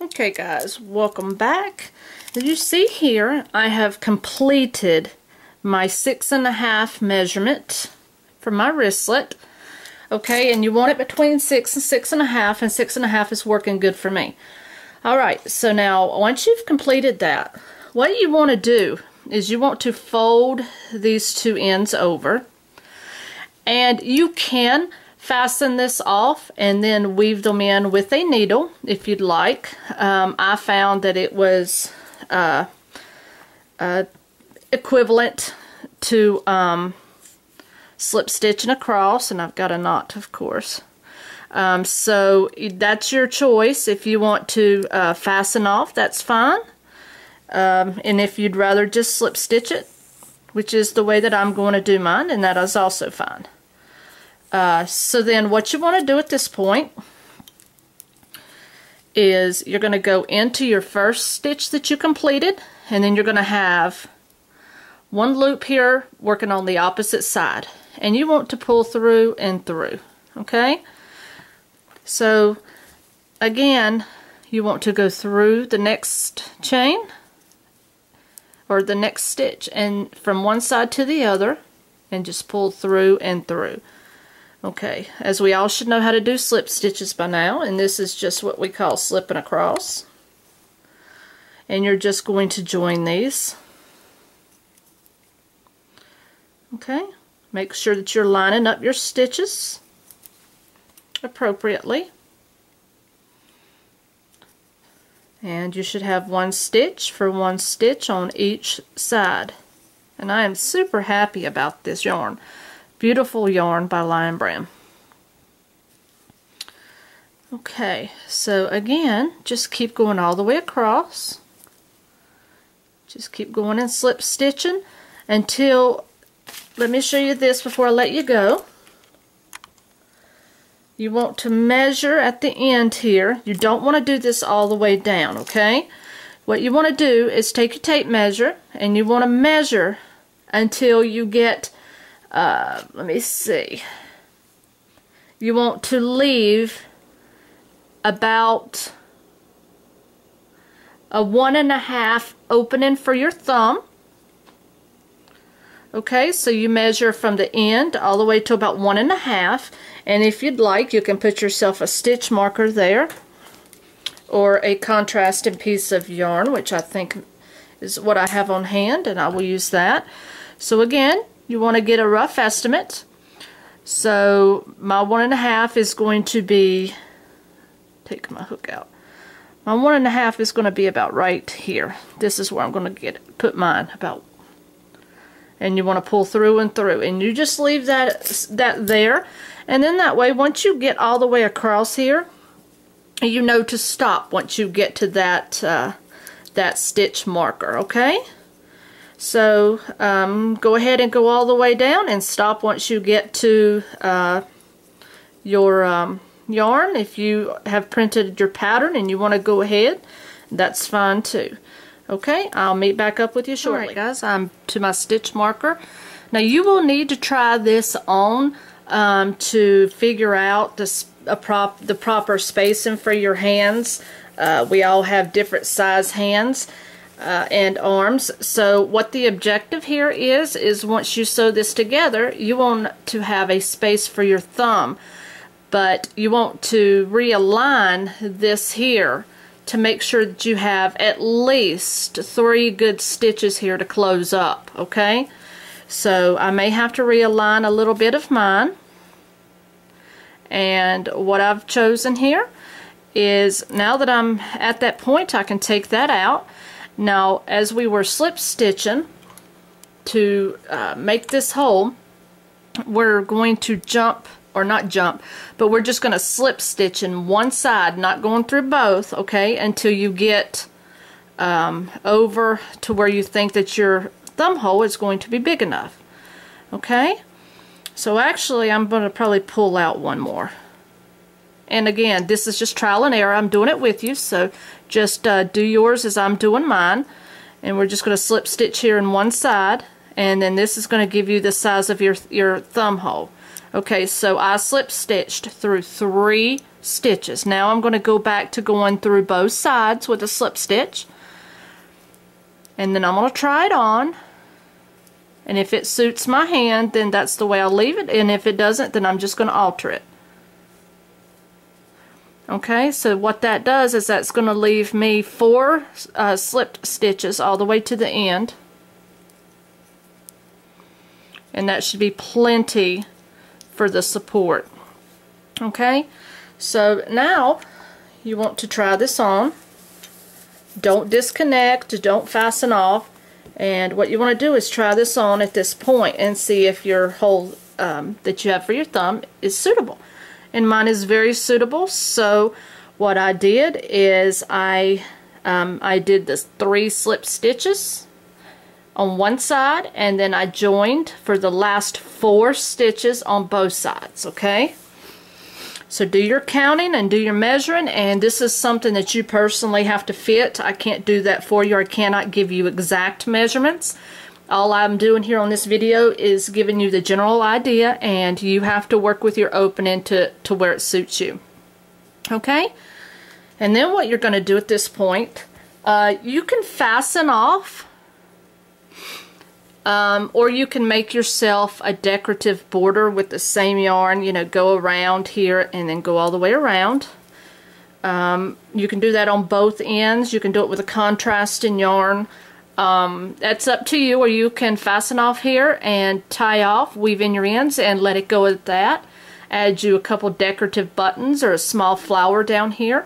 Okay guys, welcome back. As you see here, I have completed my 6.5 measurement for my wristlet. Okay, and you want it between 6 and 6.5, and 6.5 is working good for me. Alright, so now once you've completed that, what you want to do is you want to fold these two ends over, and you can fasten this off and then weave them in with a needle if you'd like. I found that it was equivalent to slip stitching across, and I've got a knot, of course. So that's your choice. If you want to fasten off, that's fine. And if you'd rather just slip stitch it, which is the way that I'm going to do mine, and that is also fine. So then what you want to do at this point is you're going to go into your first stitch that you completed, and then you're going to have one loop here working on the opposite side, and you want to pull through and through. Okay, so again, you want to go through the next chain or the next stitch, and from one side to the other, and just pull through and through. Okay, as we all should know how to do slip stitches by now, and this is just what we call slipping across. And you're just going to join these. Okay, make sure that you're lining up your stitches appropriately. And you should have one stitch for one stitch on each side. And I am super happy about this yarn. Beautiful yarn by Lion Brand. Okay, so again, just keep going all the way across. Just keep going and slip stitching until, let me show you this before I let you go. You want to measure at the end here. You don't want to do this all the way down, okay? What you want to do is take your tape measure, and you want to measure until you get let me see. You want to leave about a 1.5 opening for your thumb. Okay, so you measure from the end all the way to about 1.5, and if you'd like, you can put yourself a stitch marker there, or a contrasting piece of yarn, which I think is what I have on hand, and I will use that. So again, you want to get a rough estimate. So my 1.5 is going to be, take my hook out, my 1.5 is going to be about right here. This is where I'm going to put mine about. And you want to pull through and through, and you just leave that there, and then that way once you get all the way across here, you know to stop once you get to that that stitch marker. Okay, so go ahead and go all the way down and stop once you get to your yarn. If you have printed your pattern and you want to go ahead, that's fine too. Okay, I'll meet back up with you shortly. Alright guys, I'm to my stitch marker. Now you will need to try this on to figure out the proper spacing for your hands. We all have different size hands and arms. So what the objective here is once you sew this together, you want to have a space for your thumb. But you want to realign this here to make sure that you have at least 3 good stitches here to close up, okay? So I may have to realign a little bit of mine. And what I've chosen here is, now that I'm at that point, I can take that out. Now, as we were slip stitching to make this hole, we're going to jump, or not jump, but we're just going to slip stitch in one side, not going through both, okay, until you get over to where you think that your thumb hole is going to be big enough. Okay, so actually I'm going to probably pull out one more. And again, this is just trial and error. I'm doing it with you, so just do yours as I'm doing mine. And we're just going to slip stitch here in one side, and then this is going to give you the size of your thumb hole. Okay, so I slip stitched through 3 stitches. Now I'm going to go back to going through both sides with a slip stitch, and then I'm going to try it on, and if it suits my hand, then that's the way I'll leave it, and if it doesn't, then I'm just going to alter it. Okay, so what that does is that's going to leave me 4 slipped stitches all the way to the end, and that should be plenty for the support. Okay, so now you want to try this on. Don't disconnect, don't fasten off, and what you want to do is try this on at this point and see if your hole that you have for your thumb is suitable. And mine is very suitable, so what I did is I did the 3 slip stitches on one side, and then I joined for the last 4 stitches on both sides. Okay, so do your counting and do your measuring, and this is something that you personally have to fit. I can't do that for you. I cannot give you exact measurements. All I'm doing here on this video is giving you the general idea, and you have to work with your opening to where it suits you. Okay, and then what you're going to do at this point, you can fasten off, or you can make yourself a decorative border with the same yarn, you know, go around here and then go all the way around. You can do that on both ends. You can do it with a contrasting yarn. That's up to you, or you can fasten off here and tie off, weave in your ends, and let it go at that. Add you a couple decorative buttons or a small flower down here.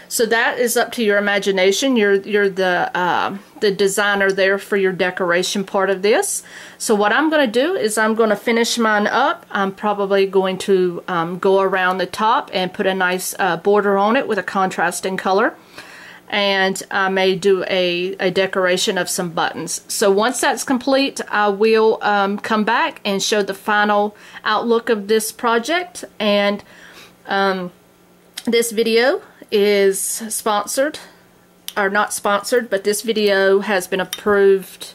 So that is up to your imagination. You're the designer there for your decoration part of this. So what I'm going to do is I'm going to finish mine up. I'm probably going to go around the top and put a nice border on it with a contrasting color. And I may do a decoration of some buttons. So once that's complete, I will come back and show the final outlook of this project. And this video is sponsored, or not sponsored, but this video has been approved,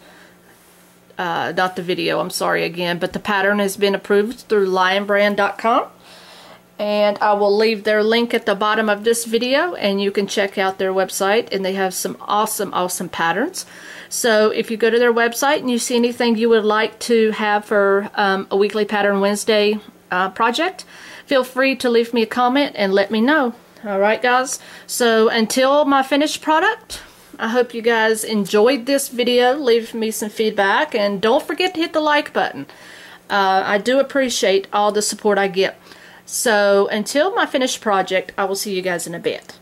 not the video, I'm sorry again, but the pattern has been approved through lionbrand.com. And I will leave their link at the bottom of this video, and you can check out their website, and they have some awesome patterns. So if you go to their website and you see anything you would like to have for a weekly Pattern Wednesday project, feel free to leave me a comment and let me know. Alright guys, so until my finished product, I hope you guys enjoyed this video. Leave me some feedback, and don't forget to hit the like button. I do appreciate all the support I get. So until my finished project, I will see you guys in a bit.